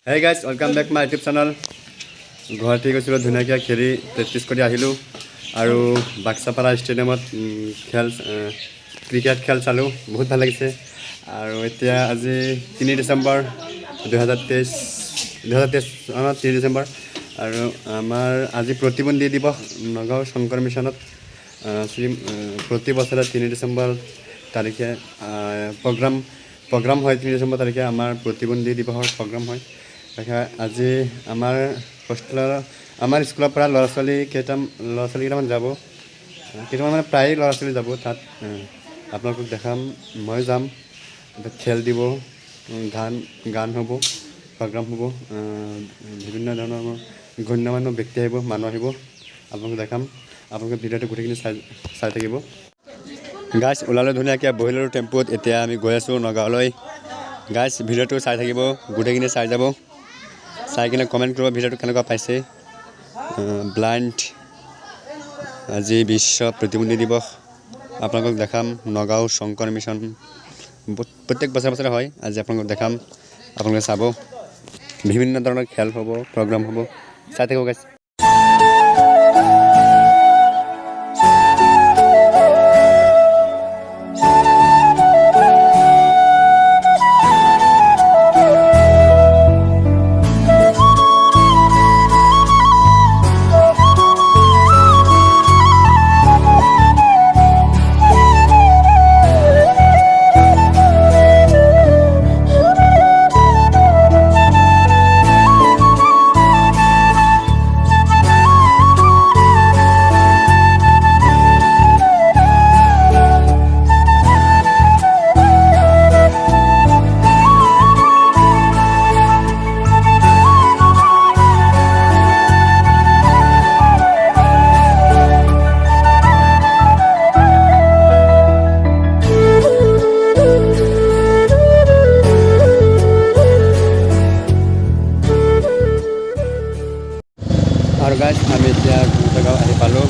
Hey guys, welcome back my YouTube channel. Guwahati গৈছিলো ধুনীয়াকৈ খেলি প্ৰেক্টিছ কৰি আহিলোঁ আৰু বাক্সাপাৰা ষ্টেডিয়ামত ক্ৰিকেট খেল চালোঁ বহুত ভাল লাগিছে আৰু এতিয়া আজি 3 ডিচেম্বৰ 2023 3 ডিচেম্বৰ আৰু আমাৰ আজি প্ৰতিবন্ধী দিৱস নগাঁও শংকৰ মিছনত প্ৰতি বছৰে 3 ডিচেম্বৰ তাৰিখে প্ৰগ্ৰাম হয় 3 ডিচেম্বৰ তাৰিখে আমাৰ প্ৰতিবন্ধী দিৱসৰ প্ৰগ্ৰাম হয় আজি আমাৰ হোষ্টেলৰ আমাৰ স্কুলৰ পৰা ল'ৰা ছোৱালী কেইটামান যাব কেইটামান মানে প্ৰায় ল'ৰা ছোৱালী যাব তাত আপোনালোকক দেখাম মই যাম খেল দিব গান হ'ব প্ৰগ্ৰাম হ'ব বিভিন্ন ধৰণৰ গণ্যমান্য ব্যক্তি আহিব মানুহ আহিব আপোনালোকক দেখাম আপোনালোকে ভিডিঅ'টো গোটেইখিনি চাই থাকিব গাইজ ওলালে ধুনীয়াকৈ বহিলোঁ টেম্পুত এতিয়া আমি গৈ আছোঁ নগাঁৱলৈ গাইজ ভিডিঅ'টো চাই থাকিব গোটেইখিনি চাই যাব চাই কিনে কমেণ্ট কৰিব ভিডিঅ'টো কেনেকুৱা পাইছে ব্লাইণ্ড আজি বিশ্ব প্ৰতিবন্ধী দিৱস আপোনালোকক দেখাম নগাঁও শংকৰ মিছন প্ৰত্যেক বছৰে হয় আজি আপোনালোকক দেখাম আপোনালোকে চাব বিভিন্ন ধৰণৰ খেল হ'ব প্ৰগ্ৰাম হ'ব চাই থাকিব গাইজ আৰু গাইজ আমি এতিয়া গুৰুটাগাঁও আহি পালোঁ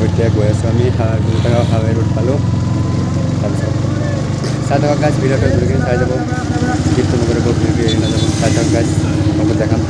এতিয়া গৈ আছোঁ আমি গুৰুটাগাঁও হাইৱে ৰোড পালোঁ তাৰপিছত চাই থাকক গাইজ ভিডিঅ'টো গোটেইখিনি চাই যাব স্কিপটো নকৰিব ভিডিঅ'টো এৰি নাযাব চাই থাকক গাইজ আপোনালোকক দেখাম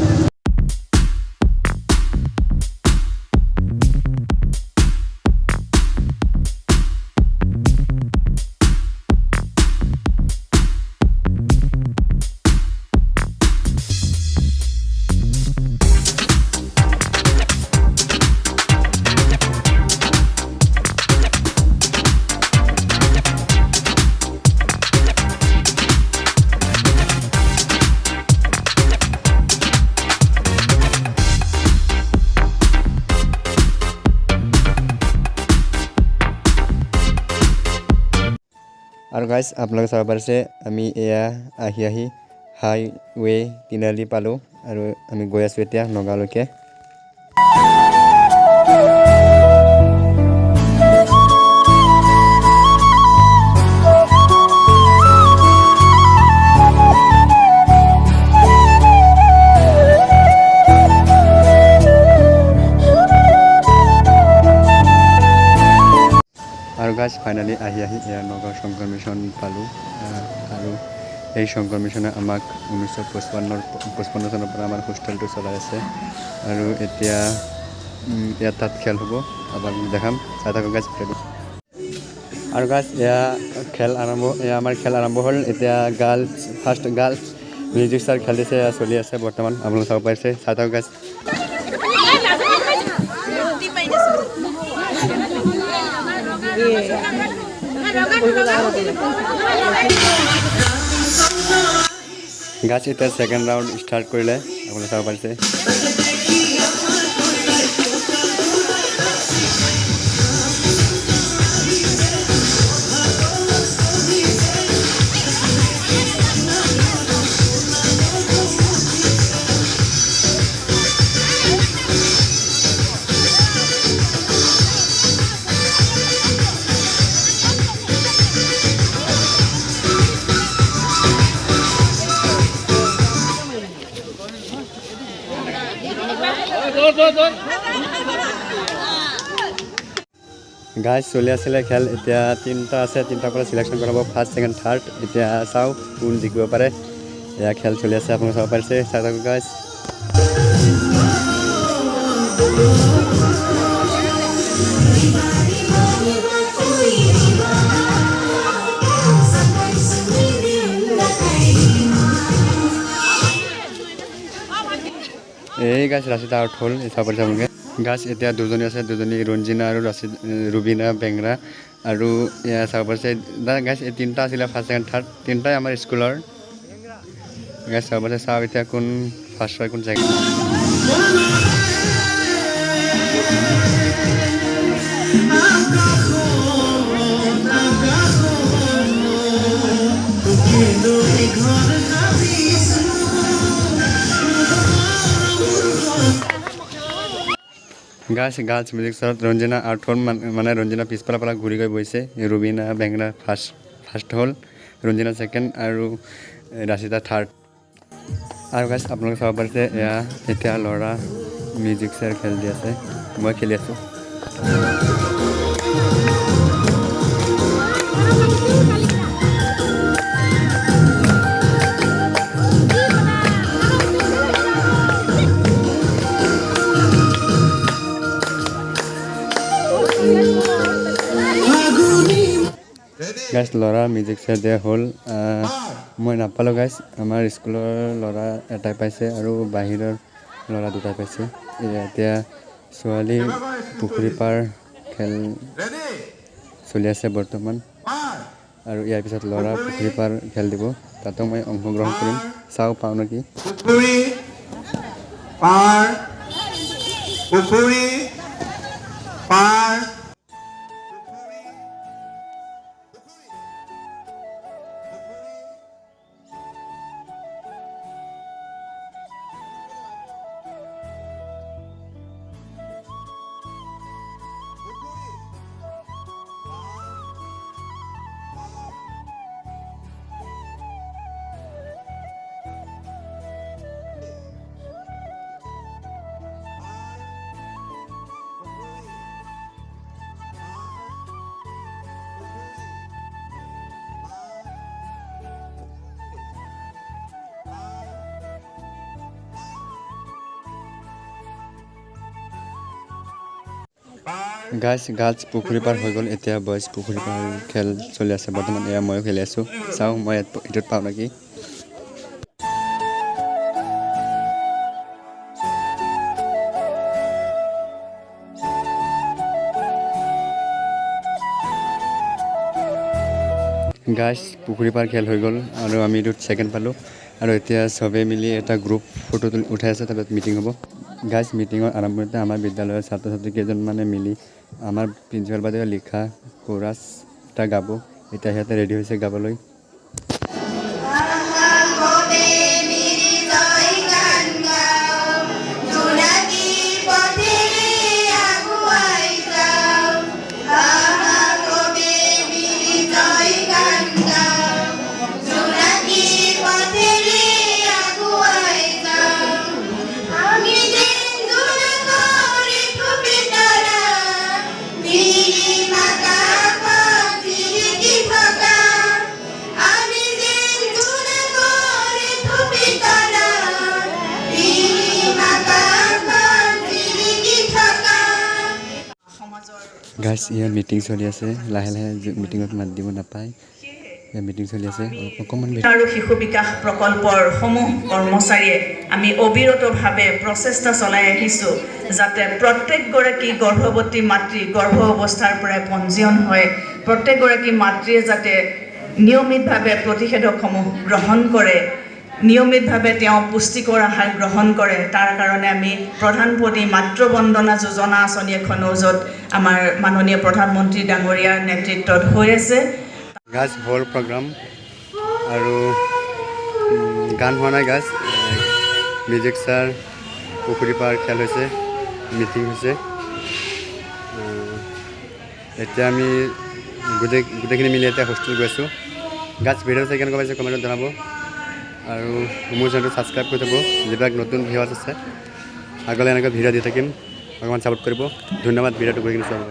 আৰু গাইজ আপোনালোকে চাব পাৰিছে আমি এয়া আহি হাইৱে তিনিআলি পালোঁ আৰু আমি গৈ আছোঁ এতিয়া নগাঁৱলৈকে আৰু গাইজ ফাইনেলি আহি এয়া নগাঁও শংকৰ মিছন পালোঁ আৰু এই শংকৰ মিছনে আমাক 1955 চনৰ পৰা আমাৰ হোষ্টেলটো চলাই আছে আৰু এতিয়া ইয়াত তাত খেল হ'ব আপোনালোকক দেখাম চাই থাকক গাইজ আৰু গাইজ এয়া আমাৰ খেল আৰম্ভ হ'ল এতিয়া ফাৰ্ষ্ট গাৰ্লছ মিউজিক ষ্টাৰ খেলিছে চলি আছে বৰ্তমান আপোনালোকে চাব পাৰিছে চাই থাকক গাইজ গাছ এতিয়া সেকেন্ড ৰাউন্ড স্টাৰ্ট কৰিলে আপোনালোকে চাব পাৰিছে গাইজ চলি আছিলে খেল এতিয়া তিনিটা আছে তিনিটাৰ পৰা চিলেকশ্যন কৰাব ফাৰ্ষ্ট ছেকেণ্ড থাৰ্ড এতিয়া চাওঁ কোন জিকিব পাৰে এয়া খেল চলি আছে আপোনালোকে চাব পাৰিছে চাই থাকক গাইজ এই গাছ ৰাচিতা আউট হ'ল চাব পাৰিছে আপোনালোকে গাছ এতিয়া দুজনী আছে দুজনী ৰঞ্জিনা আৰু ৰুবিনা বেংৰা আৰু এয়া চাব পাৰিছে গাছ এই তিনিটা আছিলে ফাৰ্ষ্ট ছেকেণ্ড থাৰ্ড তিনিটাই আমাৰ স্কুলৰ গাছ চাব পাৰিছে চাওক এতিয়া কোন ফাৰ্ষ্ট হয় কোন ছেকেণ্ড গাৰ্লছ মিউজিক শ্ব'ত ৰঞ্জিনা আউট হ'ল মানে ৰঞ্জিনা পিছফালৰ পৰা ঘূৰি গৈ বহিছে ৰুবিনা বেংৰা ফাৰ্ষ্ট হ'ল ৰঞ্জিনা ছেকেণ্ড আৰু ৰাচিতা থাৰ্ড আৰু গাইজ আপোনালোকে চাব পাৰিছে এয়া এতিয়া ল'ৰা মিউজিক চেয়াৰ খেল দি আছে মই খেলি আছোঁ গাইজ ল'ৰা মিউজিক চেয়াৰ দিয়া হ'ল মই নাপালোঁ গাইজ আমাৰ স্কুলৰ ল'ৰা এটাই পাইছে আৰু বাহিৰৰ ল'ৰা দুটাই পাইছে এতিয়া ছোৱালী পুখুৰী পাৰ খেল চলি আছে বৰ্তমান আৰু ইয়াৰ পিছত ল'ৰা পুখুৰী পাৰ খেল দিব তাতো মই অংশগ্ৰহণ কৰিম চাওঁ পাওঁ নেকি পুখুৰী পাৰ গাৰ্লছ পুখুৰী পাৰ হৈ গ'ল এতিয়া বইজ পুখুৰী পাৰ খেল চলি আছে বৰ্তমান এয়া ময়ো খেলি আছোঁ চাওঁ মই এইটোত পাওঁ নেকি গাৰ্লছ পুখুৰী পাৰ খেল হৈ গ'ল আৰু আমি এইটোত ছেকেণ্ড পালোঁ আৰু এতিয়া চবেই মিলি এটা গ্ৰুপ ফটো উঠাই আছে তাৰপিছত মিটিং হ'ব গাৰ্লছ মিটিঙৰ আৰম্ভণিতে আমাৰ বিদ্যালয়ৰ ছাত্ৰ ছাত্ৰী কেইজনমানে মিলি আমাৰ প্ৰিন্সিপাল বাইদেৱে লিখা কোৰাছ এটা গাব এতিয়া সিহঁতে ৰেডি হৈছে গাবলৈ গাইজ ইয়াত মিটিং চলি আছে লাহে লাহে মিটিঙত মাত দিব নাপায় ইয়াত মিটিং চলি আছে অকণমান আৰু শিশু বিকাশ প্ৰকল্পৰ সমূহ কৰ্মচাৰীয়ে আমি অবিৰতভাৱে প্ৰচেষ্টা চলাই আহিছোঁ যাতে প্ৰত্যেকগৰাকী গৰ্ভৱতী মাতৃ গৰ্ভ অৱস্থাৰ পৰাই পঞ্জীয়ন হয় প্ৰত্যেকগৰাকী মাতৃয়ে যাতে নিয়মিতভাৱে প্ৰতিষেধকসমূহ গ্ৰহণ কৰে নিয়মিতভাৱে তেওঁ পুষ্টিকৰ আহাৰ গ্ৰহণ কৰে তাৰ কাৰণে আমি প্ৰধানমন্ত্ৰী মাতৃ বন্দনা যোজনা আঁচনি এখনো য'ত আমাৰ মাননীয় প্ৰধানমন্ত্ৰী ডাঙৰীয়াৰ নেতৃত্বত হৈ আছে গাছ হ'ল প্ৰগ্ৰাম আৰু গান হোৱা নাই গাছ মিউজিক চাৰ পুখুৰী পাৰ খেল হৈছে মিটিং হৈছে এতিয়া আমি গোটেইখিনি মিলি এতিয়া হোষ্টেল গৈ আছোঁ গাছ ভিডিঅ' চাই কেনেকুৱা পাইছে কমেণ্টত জনাব আৰু মোৰ চেনেলটো ছাবস্ক্ৰাইব কৰি থ'ব যিবিলাক নতুন ভিউৱাৰ্ছ আছে আগলৈ এনেকৈ ভিডিঅ' দি থাকিম অকণমান ছাপোৰ্ট কৰিব ধন্যবাদ ভিডিঅ'টো গৈ কিনে চাব